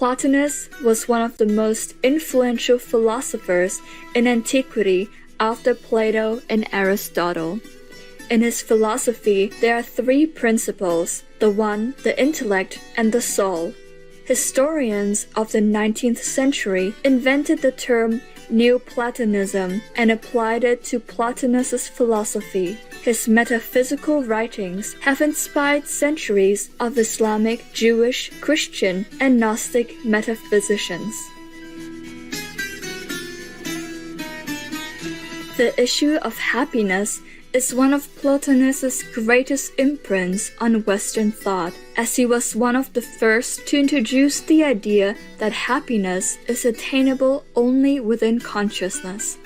Plotinus was one of the most influential philosophers in antiquity after Plato and Aristotle. In his philosophy, there are three principles: the one, the intellect, and the soul. Historians of the 19th century invented the term Neoplatonism and applied it to Plotinus's philosophy. His metaphysical writings have inspired centuries of Islamic, Jewish, Christian, and Gnostic metaphysicians. The issue of happiness is one of Plotinus's greatest imprints on Western thought, as he was one of the first to introduce the idea that happiness is attainable only within consciousness.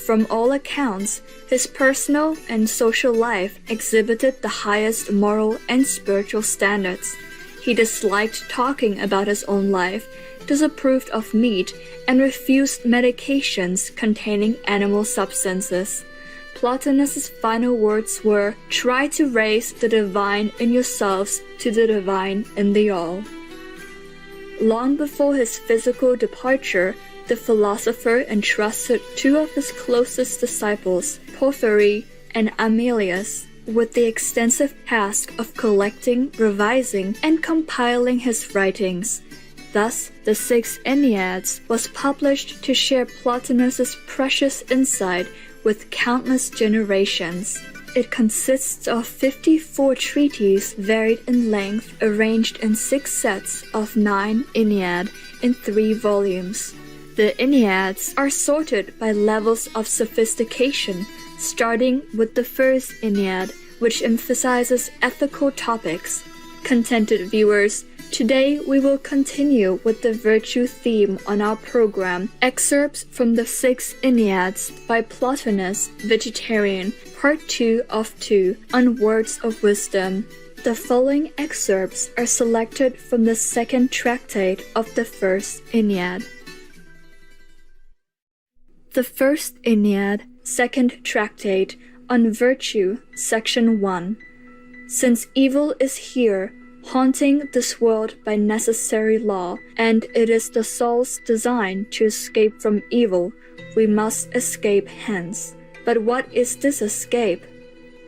From all accounts, his personal and social life exhibited the highest moral and spiritual standards. He disliked talking about his own life, disapproved of meat, and refused medications containing animal substances. Plotinus's final words were, "Try to raise the divine in yourselves to the divine in the all." Long before his physical departure, the philosopher entrusted two of his closest disciples, Porphyry and Amelius, with the extensive task of collecting, revising, and compiling his writings. Thus, the Six Enneads was published to share Plotinus's precious insight with countless generations. It consists of 54 treatises varied in length, arranged in 6 sets of 9 Ennead in 3 volumes. The Enneads are sorted by levels of sophistication, starting with the first Ennead, which emphasizes ethical topics. Contented viewers, today we will continue with the virtue theme on our program, excerpts from the 6 Enneads by Plotinus, Vegetarian, Part 2 of 2, on Words of Wisdom. The following excerpts are selected from the second tractate of the first Ennead. The first Ennead, second tractate, on Virtue, Section 1. Since evil is here, haunting this world by necessary law, and it is the soul's design to escape from evil, we must escape hence. But what is this escape?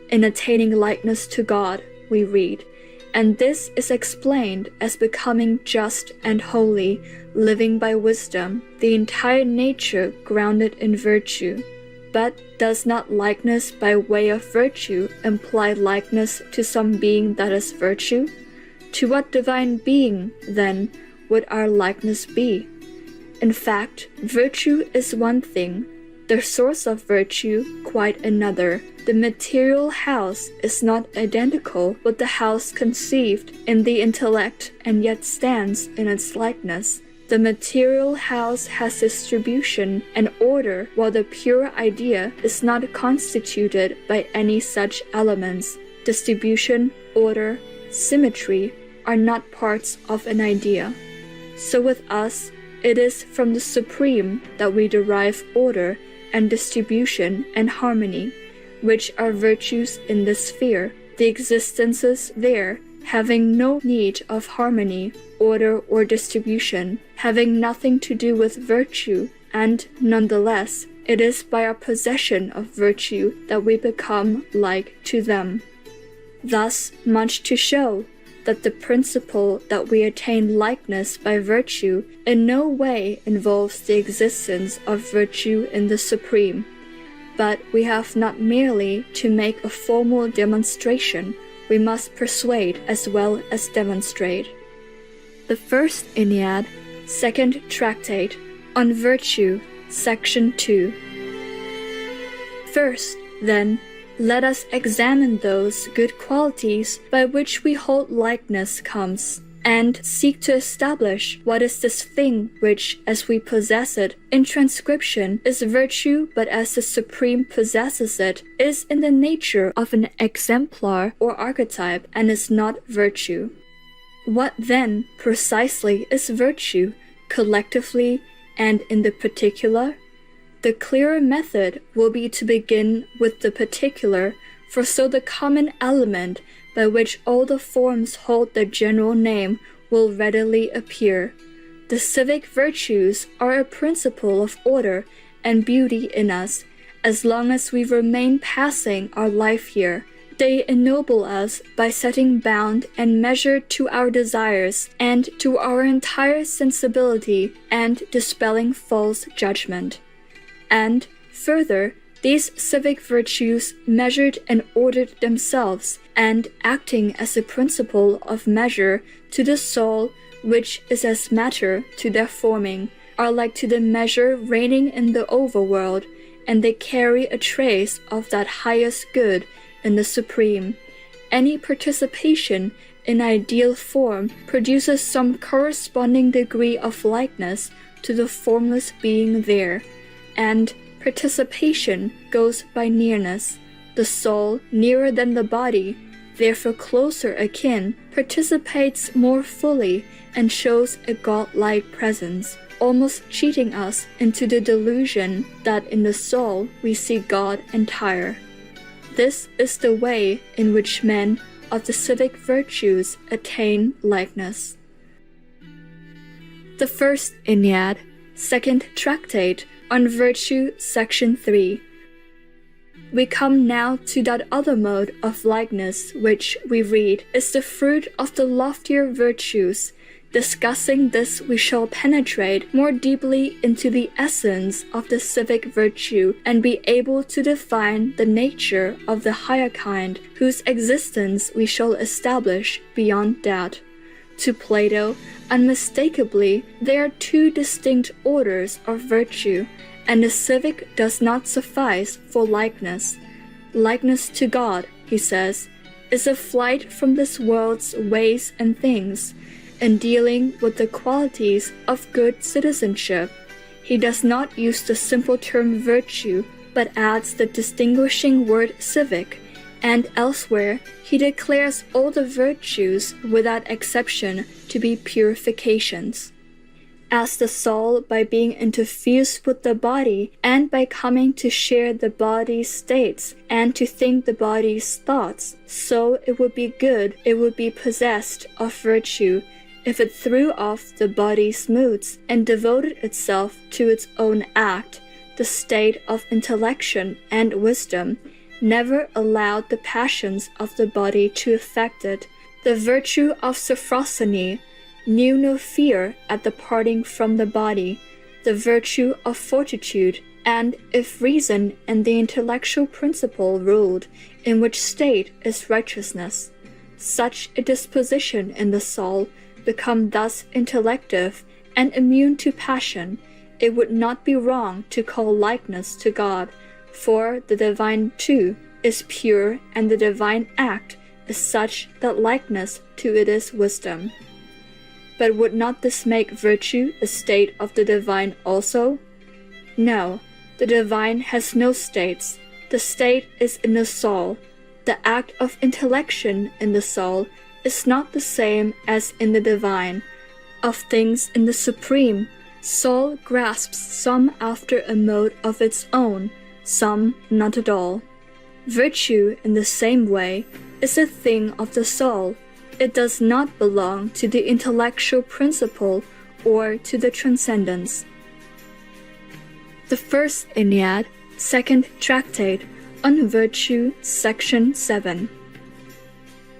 In attaining likeness to God, we read, and this is explained as becoming just and holy, living by wisdom, the entire nature grounded in virtue. But does not likeness by way of virtue imply likeness to some being that is virtue? To what divine being, then, would our likeness be? In fact, virtue is one thing, the source of virtue quite another. The material house is not identical with the house conceived in the intellect and yet stands in its likeness. The material house has distribution and order, while the pure idea is not constituted by any such elements. Distribution, order, symmetry are not parts of an idea. So with us, it is from the Supreme that we derive order and distribution and harmony, which are virtues in this sphere. The existences there, having no need of harmony, order, or distribution, having nothing to do with virtue, and nonetheless, it is by our possession of virtue that we become like to them. Thus, much to show that the principle that we attain likeness by virtue in no way involves the existence of virtue in the Supreme, but we have not merely to make a formal demonstration, we must persuade as well as demonstrate. The first Ennead, second tractate, on Virtue, Section 2. First, then, let us examine those good qualities by which we hold likeness comes, and seek to establish what is this thing which, as we possess it in transcription, is virtue, but as the Supreme possesses it, is in the nature of an exemplar or archetype, and is not virtue. What then, precisely, is virtue, collectively and in the particular? The clearer method will be to begin with the particular, for so the common element by which all the forms hold their general name will readily appear. the civic virtues are a principle of order and beauty in us as long as we remain passing our life here. They ennoble us by setting bound and measure to our desires and to our entire sensibility and dispelling false judgment. And, further, these civic virtues measured and ordered themselves, and acting as a principle of measure to the soul, which is as matter to their forming, are like to the measure reigning in the overworld, and they carry a trace of that highest good in the supreme. Any participation in ideal form produces some corresponding degree of likeness to the formless being there, and participation goes by nearness. The soul, nearer than the body, therefore closer akin, participates more fully and shows a godlike presence, almost cheating us into the delusion that in the soul we see God entire. This is the way in which men of the civic virtues attain likeness. The First Ennead, Second Tractate on Virtue, Section 3. We come now to that other mode of likeness which, we read, is the fruit of the loftier virtues. Discussing this, we shall penetrate more deeply into the essence of the civic virtue and be able to define the nature of the higher kind, whose existence we shall establish beyond doubt. To Plato, unmistakably, there are two distinct orders of virtue, and the civic does not suffice for likeness. Likeness to God, he says, is a flight from this world's ways and things. In dealing with the qualities of good citizenship, he does not use the simple term virtue, but adds the distinguishing word civic, and elsewhere he declares all the virtues without exception to be purifications. As the soul, by being interfused with the body, and by coming to share the body's states, and to think the body's thoughts, so it would be good, it would be possessed of virtue, if it threw off the body's moods and devoted itself to its own act. The state of intellection and wisdom never allowed the passions of the body to affect it. The virtue of sophrosony knew no fear at the parting from the body. The virtue of fortitude, and if reason and the intellectual principle ruled, in which state is righteousness. Such a disposition in the soul become thus intellective and immune to passion, it would not be wrong to call likeness to God, for the divine too is pure, and the divine act is such that likeness to it is wisdom. But would not this make virtue a state of the divine also? No, the divine has no states. The state is in the soul. The act of intellection in the soul is not the same as in the divine. Of things in the supreme, soul grasps some after a mode of its own, some not at all. Virtue, in the same way, is a thing of the soul. It does not belong to the intellectual principle or to the transcendence. The First Ennead, Second Tractate on Virtue, Section 7.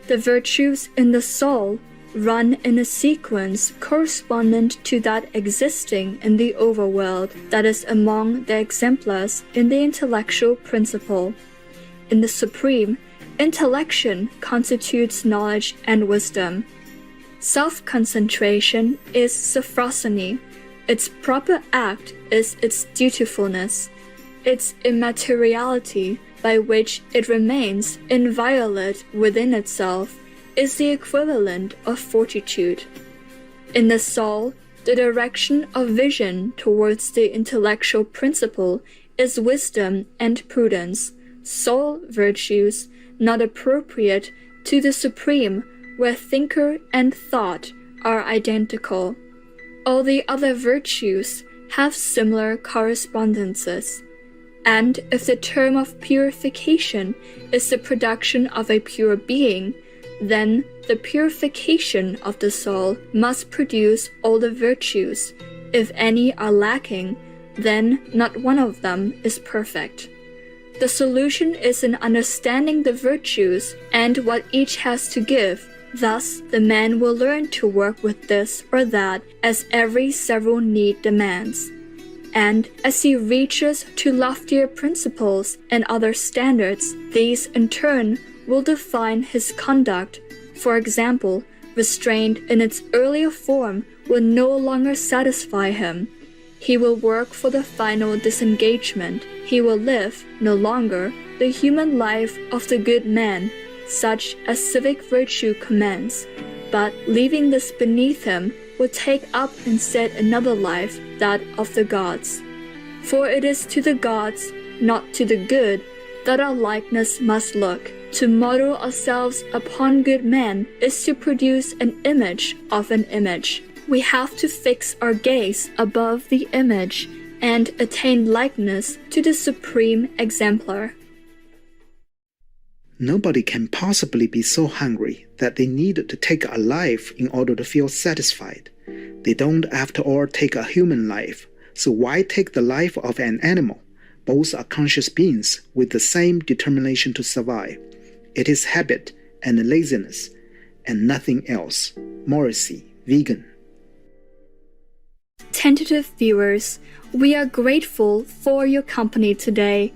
The virtues in the soul run in a sequence correspondent to that existing in the overworld that is among the exemplars in the intellectual principle. In the supreme, intellection constitutes knowledge and wisdom. Self-concentration is sophrosony. Its proper act is its dutifulness. Its immateriality, by which it remains inviolate within itself, is the equivalent of fortitude. In the soul, the direction of vision towards the intellectual principle is wisdom and prudence, soul virtues not appropriate to the supreme, where thinker and thought are identical. All the other virtues have similar correspondences. And if the term of purification is the production of a pure being, then the purification of the soul must produce all the virtues. If any are lacking, then not one of them is perfect. The solution is in understanding the virtues and what each has to give. Thus, the man will learn to work with this or that as every several need demands. And as he reaches to loftier principles and other standards, these in turn will define his conduct. For example, restraint in its earlier form will no longer satisfy him. He will work for the final disengagement. He will live, no longer, the human life of the good man, such as civic virtue commands, but leaving this beneath him, will take up instead another life, that of the gods. For it is to the gods, not to the good, that our likeness must look. To model ourselves upon good men is to produce an image of an image. We have to fix our gaze above the image and attain likeness to the supreme exemplar. Nobody can possibly be so hungry that they need to take a life in order to feel satisfied. They don't, after all, take a human life, so why take the life of an animal? Both are conscious beings with the same determination to survive. It is habit and laziness, and nothing else. Morrissey, Vegan. Tentative viewers, we are grateful for your company today.